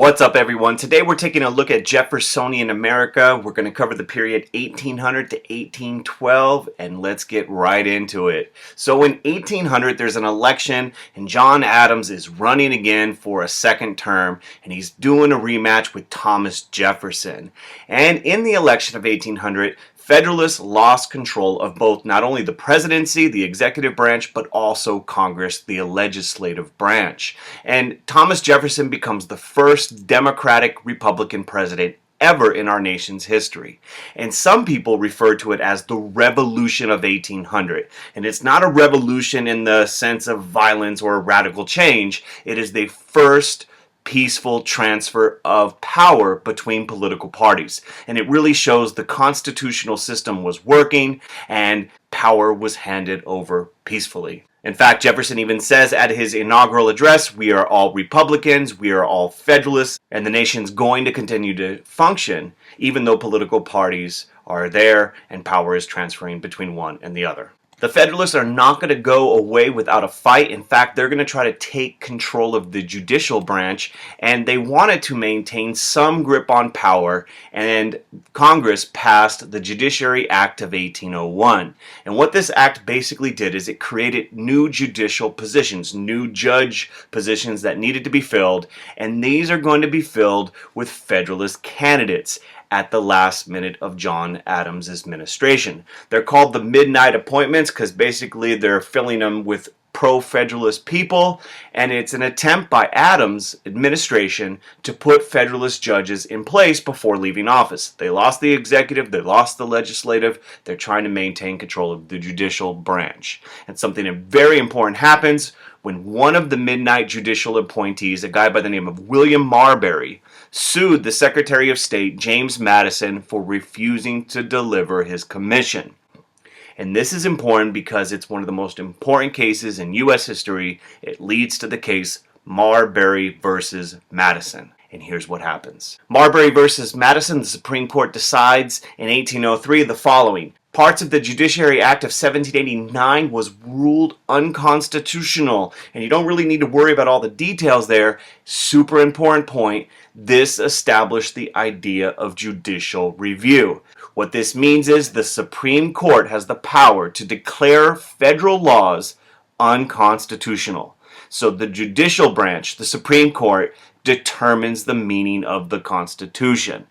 What's up, everyone? Today we're taking a look at Jeffersonian America. We're going to cover the period 1800 to 1812, and let's get right into it. So in 1800, there's an election, and John Adams is running again for a second term, and he's doing a rematch with Thomas Jefferson. And in the election of 1800, Federalists lost control of both not only the presidency, the executive branch, but also Congress, the legislative branch. And Thomas Jefferson becomes the first Democratic Republican president ever in our nation's history. And some people refer to it as the Revolution of 1800. And it's not a revolution in the sense of violence or a radical change. It is the first peaceful transfer of power between political parties. And it really shows the constitutional system was working and power was handed over peacefully. In fact, Jefferson even says at his inaugural address, we are all Republicans, we are all Federalists, and the nation's going to continue to function even though political parties are there and power is transferring between one and the other. The Federalists are not going to go away without a fight. In fact, they're going to try to take control of the judicial branch, and they wanted to maintain some grip on power, and Congress passed the Judiciary Act of 1801. And what this act basically did is it created new judicial positions, new judge positions that needed to be filled, and these are going to be filled with Federalist candidates at the last minute of John Adams' administration. They're called the midnight appointments because basically they're filling them with pro-Federalist people, and it's an attempt by Adams' administration to put Federalist judges in place before leaving office. They lost the executive, they lost the legislative, they're trying to maintain control of the judicial branch. And something very important happens when one of the midnight judicial appointees, a guy by the name of William Marbury, sued the Secretary of State, James Madison, for refusing to deliver his commission. And this is important because it's one of the most important cases in U.S. history. It leads to the case Marbury versus Madison. And here's what happens. Marbury versus Madison, the Supreme Court decides in 1803 the following. Parts of the Judiciary Act of 1789 was ruled unconstitutional. And you don't really need to worry about all the details there. Super important point. This established the idea of judicial review. What this means is the Supreme Court has the power to declare federal laws unconstitutional. So the judicial branch, the Supreme Court, determines the meaning of the Constitution.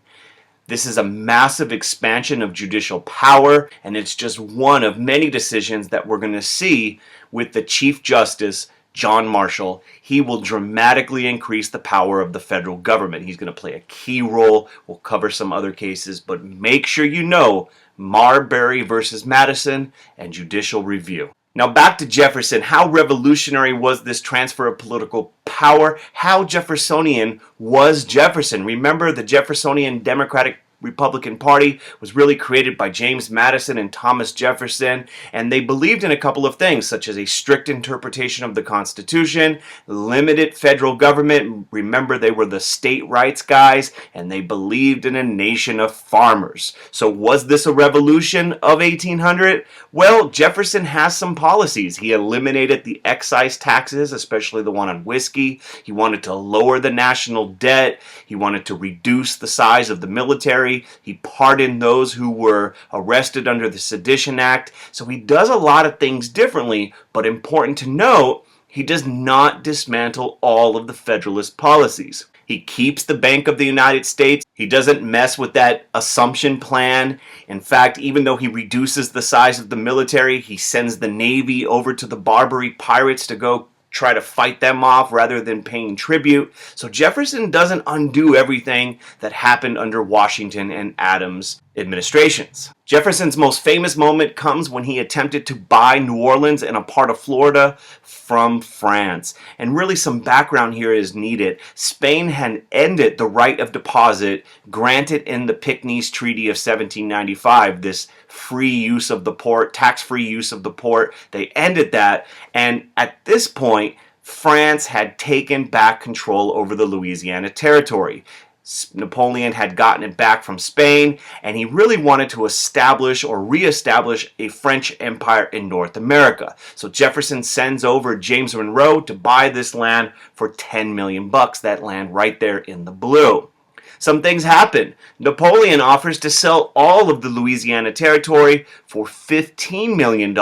This is a massive expansion of judicial power, and it's just one of many decisions that we're going to see with the Chief Justice, John Marshall. He will dramatically increase the power of the federal government. He's going to play a key role. We'll cover some other cases, but make sure you know Marbury versus Madison and judicial review. Now back to Jefferson. How revolutionary was this transfer of political power? How Jeffersonian was Jefferson? Remember, the Jeffersonian Democratic Republican Party was really created by James Madison and Thomas Jefferson, and they believed in a couple of things, such as a strict interpretation of the Constitution, limited federal government. Remember, they were the state rights guys, and they believed in a nation of farmers. So was this a revolution of 1800? Well, Jefferson has some policies. He eliminated the excise taxes, especially the one on whiskey. He wanted to lower the national debt. He wanted to reduce the size of the military. He pardoned those who were arrested under the Sedition Act. So he does a lot of things differently, but important to note, he does not dismantle all of the Federalist policies. He keeps the Bank of the United States. He doesn't mess with that assumption plan. In fact, even though he reduces the size of the military, he sends the Navy over to the Barbary pirates to go try to fight them off rather than paying tribute. So Jefferson doesn't undo everything that happened under Washington and Adams administrations. Jefferson's most famous moment comes when he attempted to buy New Orleans and a part of Florida from France. And really some background here is needed. Spain had ended the right of deposit granted in the Picnice Treaty of 1795, this free use of the port, tax-free use of the port. They ended that, and at this point, France had taken back control over the Louisiana Territory. Napoleon had gotten it back from Spain, and he really wanted to establish or reestablish a French empire in North America. So Jefferson sends over James Monroe to buy this land for 10 million bucks, that land right there in the blue. Some things happen. Napoleon offers to sell all of the Louisiana territory for $15 million,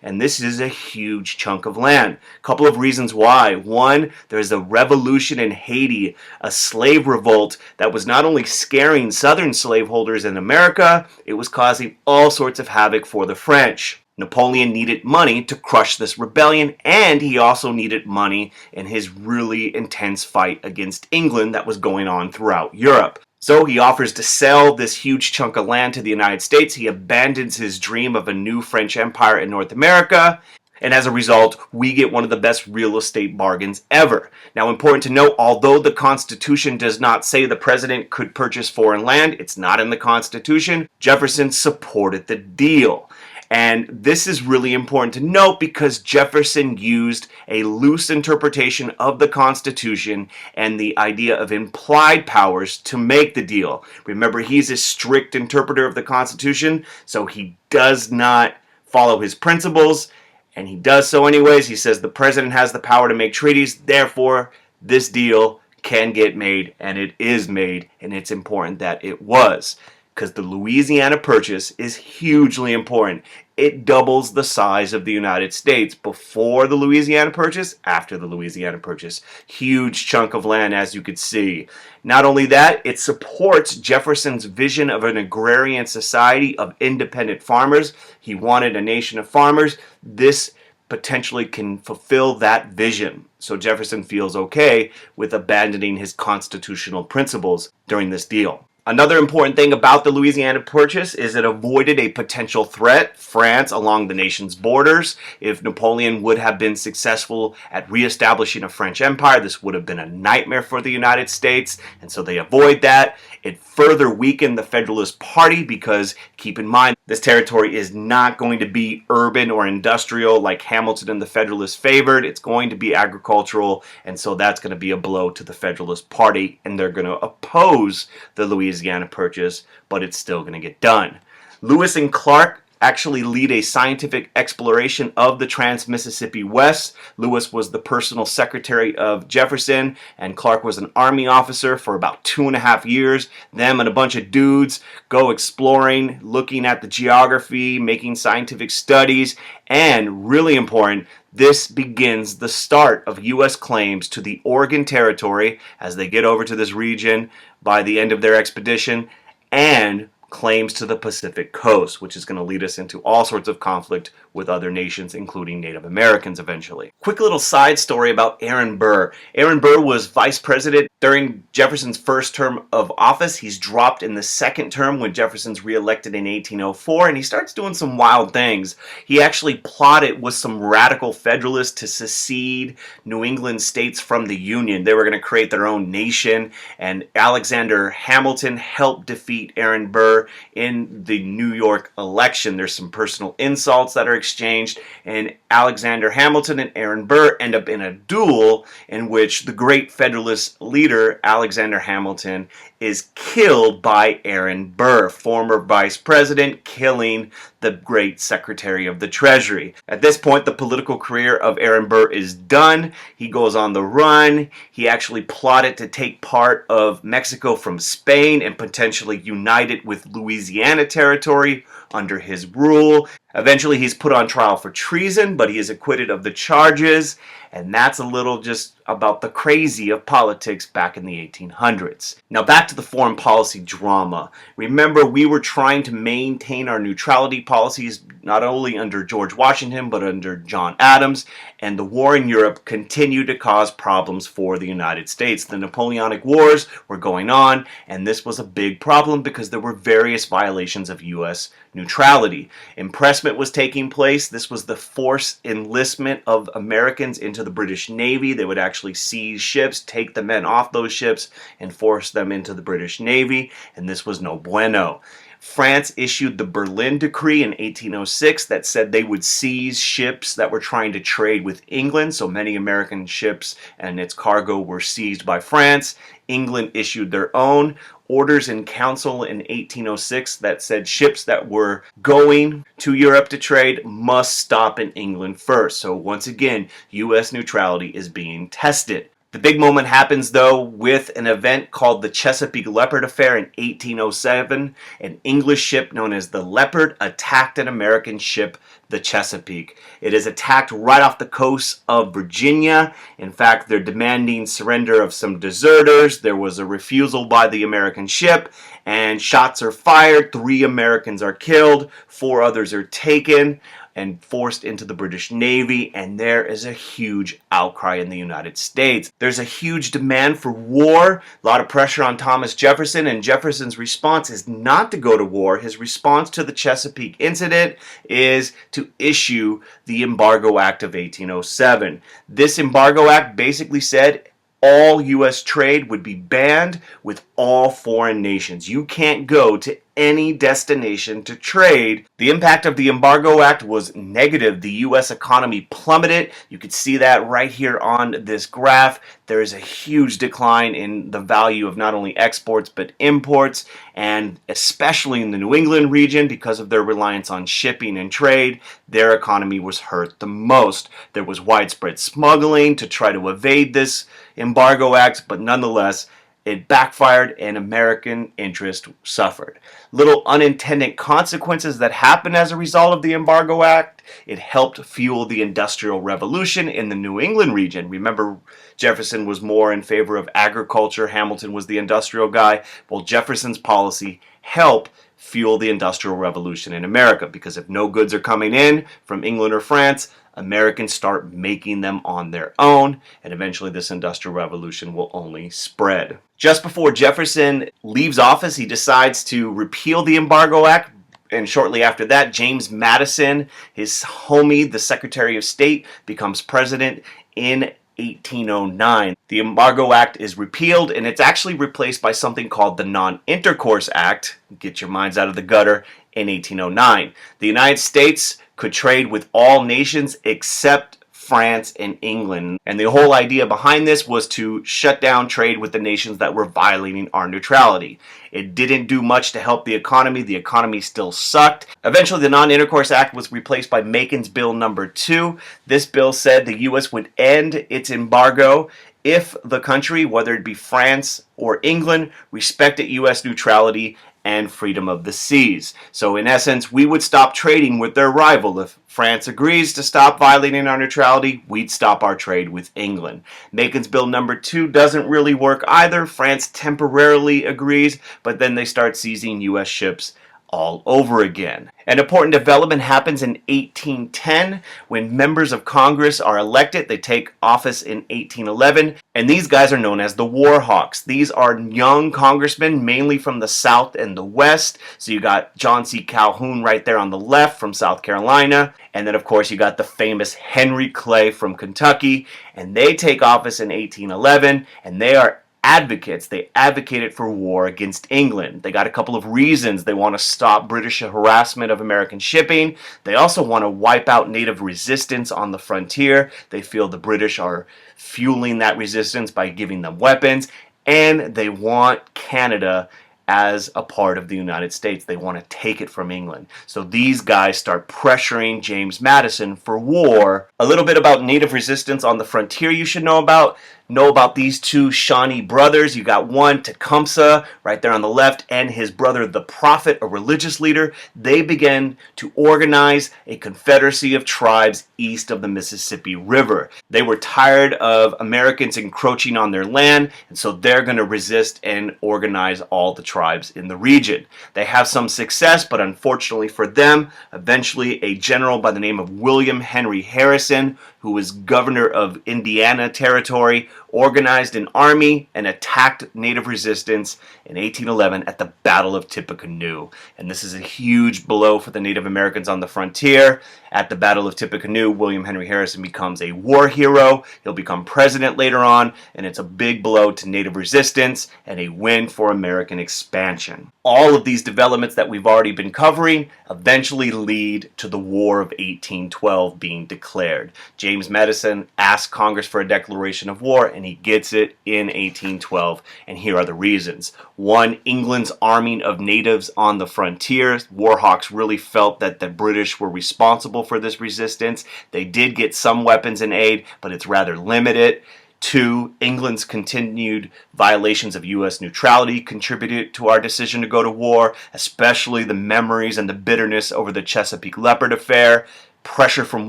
and this is a huge chunk of land. A couple of reasons why. One, there's a revolution in Haiti, a slave revolt that was not only scaring southern slaveholders in America, it was causing all sorts of havoc for the French. Napoleon needed money to crush this rebellion, and he also needed money in his really intense fight against England that was going on throughout Europe. So he offers to sell this huge chunk of land to the United States. He abandons his dream of a new French empire in North America, and as a result, we get one of the best real estate bargains ever. Now, important to note, although the Constitution does not say the president could purchase foreign land, it's not in the Constitution, Jefferson supported the deal. And this is really important to note because Jefferson used a loose interpretation of the Constitution and the idea of implied powers to make the deal. Remember, he's a strict interpreter of the Constitution, so he does not follow his principles, and he does so anyways. He says the president has the power to make treaties, therefore this deal can get made, and it is made, and it's important that it was. Because the Louisiana Purchase is hugely important. It doubles the size of the United States before the Louisiana Purchase, after the Louisiana Purchase. Huge chunk of land, as you could see. Not only that, it supports Jefferson's vision of an agrarian society of independent farmers. He wanted a nation of farmers. This potentially can fulfill that vision. So Jefferson feels okay with abandoning his constitutional principles during this deal. Another important thing about the Louisiana Purchase is it avoided a potential threat, France, along the nation's borders. If Napoleon would have been successful at reestablishing a French empire, this would have been a nightmare for the United States, and so they avoid that. It further weakened the Federalist Party because, keep in mind, this territory is not going to be urban or industrial like Hamilton and the Federalists favored. It's going to be agricultural, and so that's going to be a blow to the Federalist Party, and they're going to oppose the Louisiana Purchase, but it's still going to get done. Lewis and Clark actually lead a scientific exploration of the Trans-Mississippi West. Lewis was the personal secretary of Jefferson, and Clark was an army officer for about 2.5 years. Them and a bunch of dudes go exploring, looking at the geography, making scientific studies, and really important, this begins the start of U.S. claims to the Oregon Territory as they get over to this region by the end of their expedition, and claims to the Pacific coast, which is going to lead us into all sorts of conflict with other nations, including Native Americans eventually. Quick little side story about Aaron Burr. Aaron Burr was vice president during Jefferson's first term of office. He's dropped in the second term when Jefferson's reelected in 1804, and he starts doing some wild things. He actually plotted with some radical Federalists to secede New England states from the Union. They were going to create their own nation, and Alexander Hamilton helped defeat Aaron Burr in the New York election. There's some personal insults that are exchanged, and Alexander Hamilton and Aaron Burr end up in a duel in which the great Federalist leader Alexander Hamilton is killed by Aaron Burr, former vice president, killing the great Secretary of the Treasury. At this point, the political career of Aaron Burr is done. He goes on the run. He actually plotted to take part of Mexico from Spain and potentially unite it with Louisiana territory under his rule. Eventually, he's put on trial for treason, but he is acquitted of the charges, and that's a little just about the crazy of politics back in the 1800s. Now back to the foreign policy drama. Remember, we were trying to maintain our neutrality policies not only under George Washington, but under John Adams, and the war in Europe continued to cause problems for the United States. The Napoleonic Wars were going on, and this was a big problem because there were various violations of U.S. neutrality. Impressment was taking place. This was the forced enlistment of Americans into the British Navy. They would actually seize ships, take the men off those ships, and force them into the British Navy, and this was no bueno. France issued the Berlin Decree in 1806 that said they would seize ships that were trying to trade with England. So many American ships and its cargo were seized by France. England issued their own orders in council in 1806 that said ships that were going to Europe to trade must stop in England first. So once again, U.S. neutrality is being tested. The big moment happens, though, with an event called the Chesapeake-Leopard Affair in 1807. An English ship known as the Leopard attacked an American ship, the Chesapeake. It is attacked right off the coast of Virginia. In fact, they're demanding surrender of some deserters. There was a refusal by the American ship, and shots are fired. 3 Americans are killed. 4 others are taken and forced into the British Navy, and there is a huge outcry in the United States. There's a huge demand for war, a lot of pressure on Thomas Jefferson, and Jefferson's response is not to go to war. His response to the Chesapeake incident is to issue the Embargo Act of 1807. This Embargo Act basically said all U.S. trade would be banned with all foreign nations. You can't go to any destination to trade. The impact of the Embargo Act was negative. The U.S. economy plummeted. You can see that right here on this graph. There is a huge decline in the value of not only exports but imports, and especially in the New England region, because of their reliance on shipping and trade, their economy was hurt the most. There was widespread smuggling to try to evade this Embargo Act, but nonetheless, it backfired and American interest suffered. Little unintended consequences that happened as a result of the Embargo Act. It helped fuel the Industrial Revolution in the New England region. Remember, Jefferson was more in favor of agriculture. Hamilton was the industrial guy. Well, Jefferson's policy helped fuel the Industrial Revolution in America, because if no goods are coming in from England or France, Americans start making them on their own, and eventually this Industrial Revolution will only spread. Just before Jefferson leaves office, he decides to repeal the Embargo Act, and shortly after that, James Madison, his homie, the Secretary of State, becomes president in 1809. The Embargo Act is repealed, and it's actually replaced by something called the Non-Intercourse Act, get your minds out of the gutter, in 1809. The United States could trade with all nations except France and England. And the whole idea behind this was to shut down trade with the nations that were violating our neutrality. It didn't do much to help the economy. The economy still sucked. Eventually, the Non-Intercourse Act was replaced by Macon's Bill number 2. This bill said the U.S. would end its embargo if the country, whether it be France or England, respected U.S. neutrality and freedom of the seas. So in essence, we would stop trading with their rival. If France agrees to stop violating our neutrality, we'd stop our trade with England. Macon's Bill number 2 doesn't really work either. France temporarily agrees, but then they start seizing U.S. ships all over again. An important development happens in 1810 when members of Congress are elected. They take office in 1811, and these guys are known as the War Hawks. These are young congressmen, mainly from the South and the West. So you got John C. Calhoun right there on the left from South Carolina, and then of course you got the famous Henry Clay from Kentucky, and they take office in 1811, and they are advocates. They advocated for war against England. They got a couple of reasons. They want to stop British harassment of American shipping. They also want to wipe out native resistance on the frontier. They feel the British are fueling that resistance by giving them weapons. And they want Canada as a part of the United States. They want to take it from England. So these guys start pressuring James Madison for war. A little bit about native resistance on the frontier you should know about. Know about these two Shawnee brothers. You got one, Tecumseh, right there on the left, and his brother, the Prophet, a religious leader. They began to organize a confederacy of tribes east of the Mississippi River. They were tired of Americans encroaching on their land, and so they're going to resist and organize all the tribes in the region. They have some success, but unfortunately for them, eventually a general by the name of William Henry Harrison, who was governor of Indiana Territory, organized an army and attacked native resistance in 1811 at the Battle of Tippecanoe. And this is a huge blow for the Native Americans on the frontier. At the Battle of Tippecanoe, William Henry Harrison becomes a war hero. He'll become president later on, and it's a big blow to native resistance and a win for American expansion. All of these developments that we've already been covering eventually lead to the War of 1812 being declared. James Madison asked Congress for a declaration of war, and he gets it in 1812, and here are the reasons. One, England's arming of natives on the frontiers. Warhawks really felt that the British were responsible for this resistance. They did get some weapons and aid, but it's rather limited. Two, England's continued violations of U.S. neutrality contributed to our decision to go to war, especially the memories and the bitterness over the Chesapeake-Leopard affair. Pressure from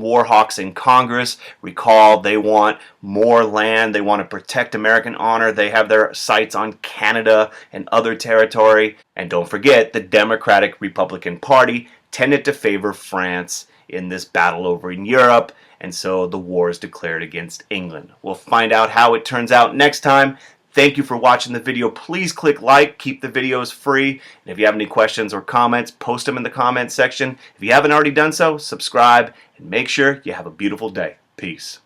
warhawks in Congress. Recall, they want more land. They want to protect American honor. They have their sights on Canada and other territory. And don't forget, the Democratic Republican Party tended to favor France in this battle over in Europe, and so the war is declared against England. We'll find out how it turns out next time. Thank you for watching the video. Please click like, keep the videos free, and if you have any questions or comments, post them in the comments section. If you haven't already done so, subscribe, and make sure you have a beautiful day. Peace.